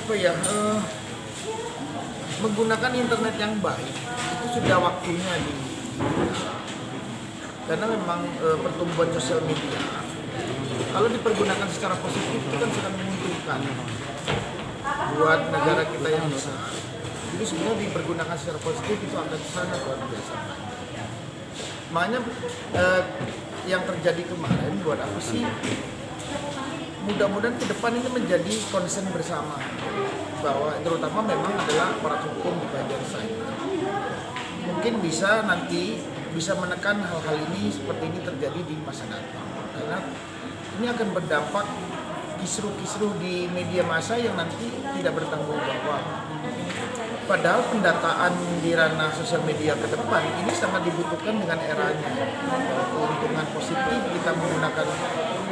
apa ya, menggunakan internet yang baik itu sudah waktunya karena memang pertumbuhan sosial media kalau dipergunakan secara positif itu kan sangat menguntungkan buat negara kita yang besar. Jadi sebenarnya dipergunakan secara positif itu akan sangat luar biasa. Makanya yang terjadi kemarin buat aku sih mudah-mudahan ke depan ini menjadi concern bersama bahwa terutama memang adalah aparat hukum di bagian cyber. Mungkin bisa nanti bisa menekan hal-hal ini seperti ini terjadi di masa datang karena ini akan berdampak kisruh-kisruh di media massa yang nanti tidak bertanggung jawab. Padahal pendataan di ranah sosial media ke depan ini sangat dibutuhkan dengan eranya. Keuntungan positif kita menggunakan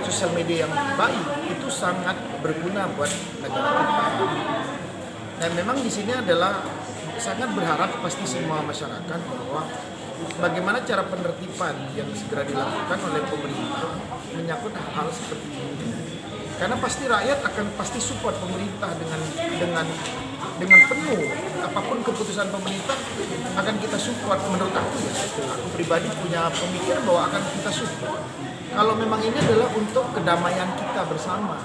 sosial media yang baik itu sangat berguna buat negara kita. Dan memang di sini adalah sangat berharap pasti semua masyarakat bahwa bagaimana cara penertiban yang segera dilakukan oleh pemerintah menyangkut hal seperti ini. Karena pasti rakyat akan pasti support pemerintah dengan penuh. Apapun keputusan pemerintah akan kita support. Menurut aku ya, aku pribadi punya pemikiran bahwa akan kita support. Kalau memang ini adalah untuk kedamaian kita bersama.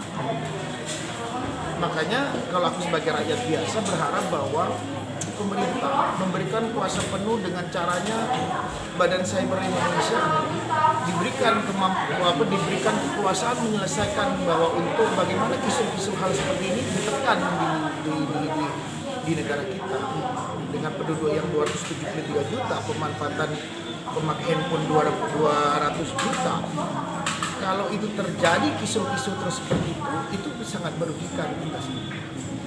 Makanya kalau aku sebagai rakyat biasa berharap bahwa pemerintah memberikan kuasa penuh dengan caranya Badan Cyber Indonesia diberikan kekuasaan menyelesaikan bahwa untuk bagaimana kisruh-kisruh hal seperti ini ditekan di negara kita dengan penduduk yang 273 juta, pemanfaatan pemakai handphone 200 juta. Kalau itu terjadi kisruh-kisruh terus seperti itu sangat merugikan kita semua.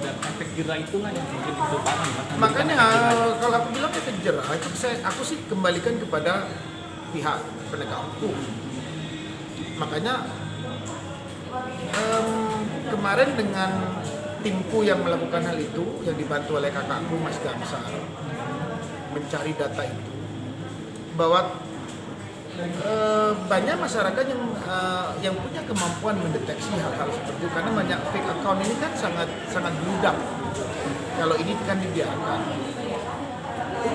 Dan efek jerah itulah yang mungkin dilupakan. Makanya kalau aku bilang efek jerah, aku sih kembalikan kepada pihak penegak hukum. Makanya kemarin dengan timku yang melakukan hal itu, yang dibantu oleh kakakku Mas Gamsar, mencari data itu, bahwa banyak masyarakat yang punya kemampuan mendeteksi hal-hal seperti itu karena banyak fake account ini kan sangat bludak. Kalau ini kan dibiarkan,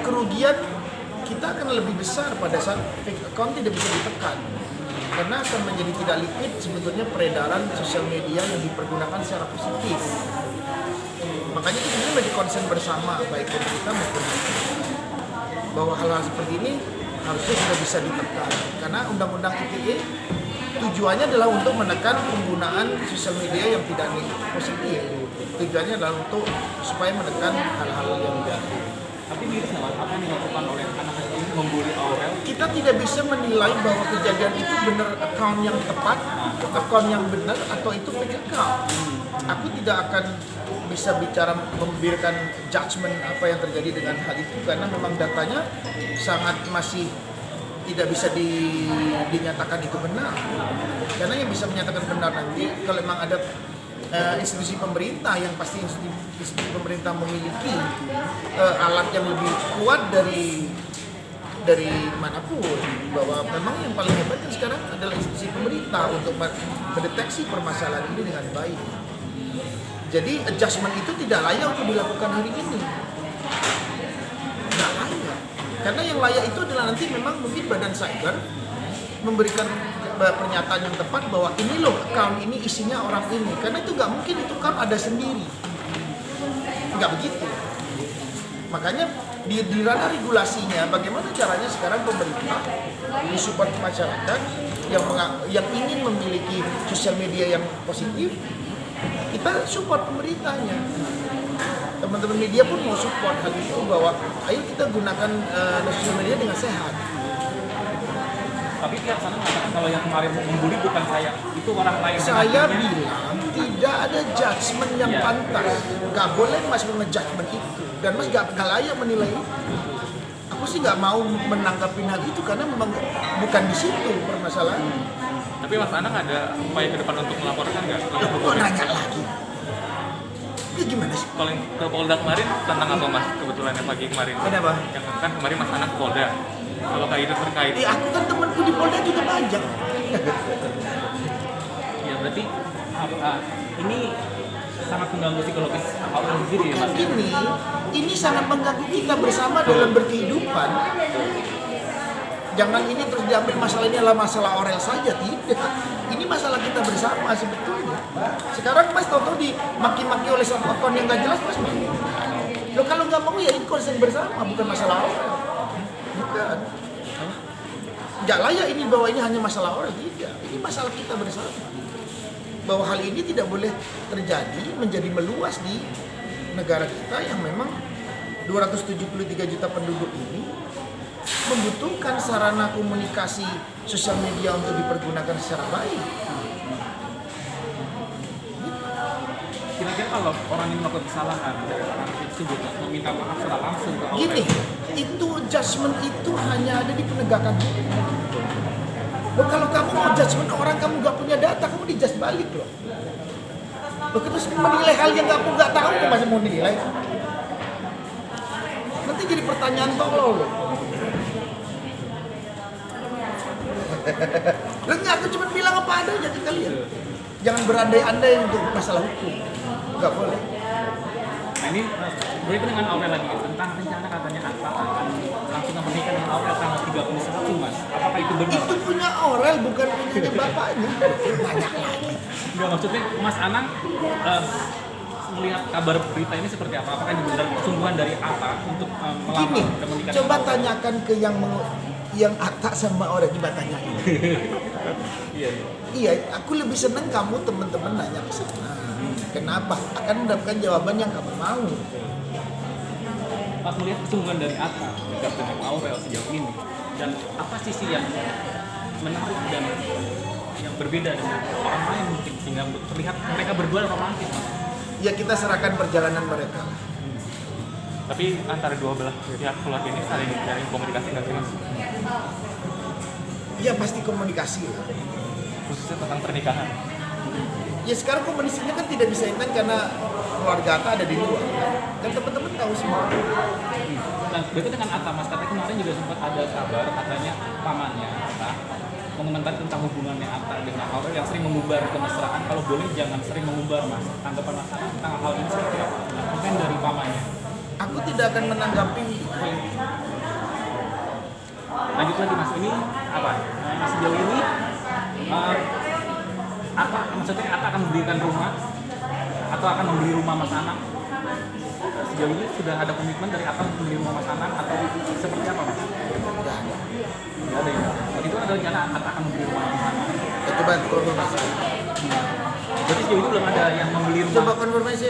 kerugian kita akan lebih besar pada saat fake account tidak bisa ditekan karena akan menjadi tidak liquid sebetulnya peredaran sosial media yang dipergunakan secara positif. Makanya itu sebenarnya menjadi concern bersama baik pemerintah maupun masyarakat bahwa hal-hal seperti ini harusnya sudah bisa ditekan karena undang-undang ITE tujuannya adalah untuk menekan penggunaan sosial media yang tidak positif. Tujuannya adalah untuk supaya menekan hal-hal yang negatif. Tapi miris nggak apa yang dilakukan oleh anak ini membuli Aurel? Kita tidak bisa menilai bahwa kejadian itu benar account yang tepat, account yang benar atau itu fake account. Aku tidak akan bisa bicara memberikan judgement apa yang terjadi dengan hal itu karena memang datanya sangat masih tidak bisa dinyatakan itu benar. Karena yang bisa menyatakan benar nanti kalau memang ada institusi pemerintah yang pasti institusi pemerintah memiliki alat yang lebih kuat dari manapun bahwa memang yang paling hebat kan sekarang adalah institusi pemerintah untuk mendeteksi permasalahan ini dengan baik. Jadi adjustment itu tidak layak untuk dilakukan hari ini. Tidak layak. Karena yang layak itu adalah nanti memang mungkin Badan Cyber memberikan pernyataan yang tepat bahwa ini loh account ini isinya orang ini. Karena itu nggak mungkin itu kan ada sendiri. Nggak begitu. Makanya di ranah regulasinya bagaimana caranya sekarang pemerintah disupport masyarakat yang ingin memiliki sosial media yang positif. Kita support pemerintahnya. Teman-teman media pun mau support hal itu bahwa ayo kita gunakan sosial media dengan sehat. Tapi pihak sana mengatakan kalau yang kemarin membuli bukan saya, itu orang lain. Saya bilang tidak ada judgement yang pantas. Gak boleh Mas mengejudgement itu dan Mas gak layak menilai itu. Aku sih gak mau menanggapi hal itu karena memang bukan di situ permasalahan. Tapi Mas Anang ada upaya ke depan untuk melaporkan nggak? Kok nanya lagi? Ya gimana sih? Kalau yang ke Polda kemarin tentang apa Mas kebetulan yang pagi kemarin? Kenapa? Yang kan kemarin Mas Anang ke Polda. Kalau kayak itu terkait? Aku kan temanku di Polda juga banyak. Ya berarti ini sangat mengganggu psikologis Aurel sendiri ya Bukan Mas? ini sangat mengganggu kita bersama dalam berkehidupan. Jangan ini terus diambil masalah ini adalah masalah Aurel saja, tidak. Ini masalah kita bersama sebetulnya. Sekarang Mas tahu-tahu dimaki-maki oleh satu akun yang nggak jelas, Mas. Lo kalau nggak mau ya ini concern bersama, bukan masalah Aurel. Bukan. Nggak layak ini bahwa ini hanya masalah Aurel, tidak. Ini masalah kita bersama. Bahwa hal ini tidak boleh terjadi, menjadi meluas di negara kita yang memang 273 juta penduduk ini membutuhkan sarana komunikasi sosial media untuk dipergunakan secara baik. Kira-kira kalau orang ini melakukan kesalahan dari orang tersebut meminta maaf secara langsung ke Aurel. Gini, itu judgement itu hanya ada di penegakan hukum. Loh, kalau kamu mau judgement orang, kamu nggak punya data, kamu dijudge balik loh. Loh, terus menilai hal yang kamu nggak tahu, kamu masih mau nilai? Nanti jadi pertanyaan tolol loh. Loh, nggak, aku cuma bilang apa adanya ke kalian. Jangan berandai-andai untuk masalah hukum. Nggak boleh. Nah ini berarti dengan Aurel lagi tentang rencana katanya Atta akan langsung menikah dengan Aurel tanggal 31 Mas. Apakah itu benar? Itu punya Aurel, bukan punya bapaknya. Banyak lagi. Enggak, maksudnya Mas Anang melihat kabar berita ini seperti apa? Apakah ini benar sungguhan dari Atta untuk melamar Gini, dan menikah coba dengan Aurel? tanyakan ke yang Atta sama Aurel, coba tanyain. Iya. Iya, aku lebih seneng kamu teman-teman nanya ke sana. Kenapa? Akan mendapatkan jawaban yang kamu mau. Pas melihat kesungguhan dari Atta dekat dengan Aurel sejauh ini dan apa sisi yang menarik dan yang berbeda dengan orang lain mungkin sehingga terlihat mereka berdua romantis Mas. Ya kita serahkan perjalanan mereka. Tapi antara dua belah pihak keluarga ini saling komunikasi nggak sih Mas? Ya pasti komunikasi lah. Khususnya tentang pernikahan. Ya sekarang komunikasinya kan tidak bisa intan karena keluarga Atta ada di luar. Dan teman-teman tahu semua. Nah, berarti dengan Atta Mas, katanya kemarin juga sempat ada kabar katanya pamannya Atta mengomentari tentang hubungannya Atta dengan Aurel yang sering mengumbar kemesraan. Kalau boleh jangan sering mengumbar Mas. Tanggapan Mas Anang tentang hal ini seperti apa? Nah, mungkin dari pamannya. Aku tidak akan menanggapi hal itu. Lanjut lagi Mas, ini apa? Nah, sejauh ini Atta, maksudnya Atta akan memberikan rumah atau akan membeli rumah Mas Anang? Sejauh ini sudah ada komitmen dari Atta untuk membeli rumah Mas Anang atau seperti apa Mas? Tidak ada. Tidak ada ya Mas? Waktu itu ada rencana Atta akan membeli rumah Mas Anang. Ya, coba konfirmasi. Berarti sejauh ini belum ada yang membeli rumah Coba konfirmasi.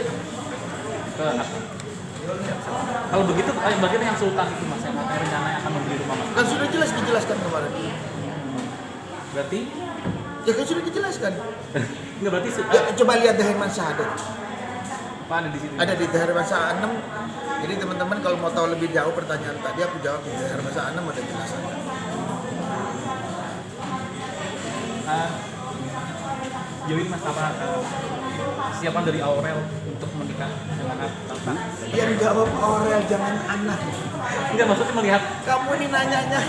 ke Atta. Kalau begitu, bagaimana yang Sultan itu Mas yang katanya rencananya akan membeli rumah Mas? Kan sudah jelas dijelaskan kemarin. Berarti Ya kan sudah dijelaskan. enggak berarti Ya, coba lihat The Herman Syahadat. apa ada di situ? Ada di The Herman Syahadat 6. Jadi teman-teman kalau mau tahu lebih jauh pertanyaan tadi aku jawab di The Herman Syahadat 6 ada jelasannya. Jauh ini Mas apa kesiapan dari Aurel untuk menikah dengan Atta? Yang jawab Aurel, jangan anak. Enggak, maksudnya melihat Kamu ini nanyanya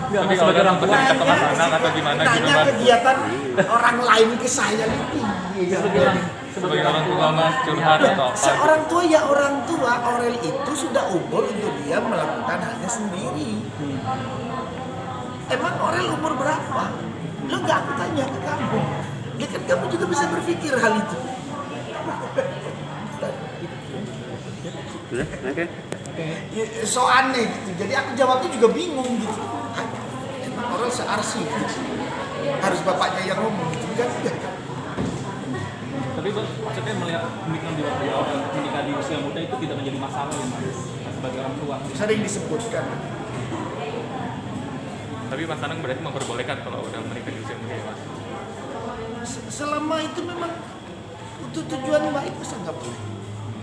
enggak Mas sebagai orang tua nanya ke Mas Anang atau gimana gitu nanya Mas? kegiatan orang lain ke saya nih. Sebagai orang tua Mas curhat atau apa? Seorang tua ya orang tua, Aurel itu sudah umur untuk dia melakukan halnya sendiri. Emang Aurel umur berapa? Lo nggak aku tanya ke kamu. Ya kan kamu juga bisa berpikir hal itu. Ya, so aneh gitu. Jadi aku jawabnya juga bingung gitu. Emang Aurel searsi gitu. Harus bapaknya yang ngomong gitu kan? Tapi maksudnya melihat komitmen di Aurel menikah di usia muda itu tidak menjadi masalah ya Mas sebagai orang tua. Sering disebutkan. Tapi Mas Anang berarti memperbolehkan kalau udah menikah di usia muda ya Mas? Selama itu memang untuk tujuan baik masa nggak boleh.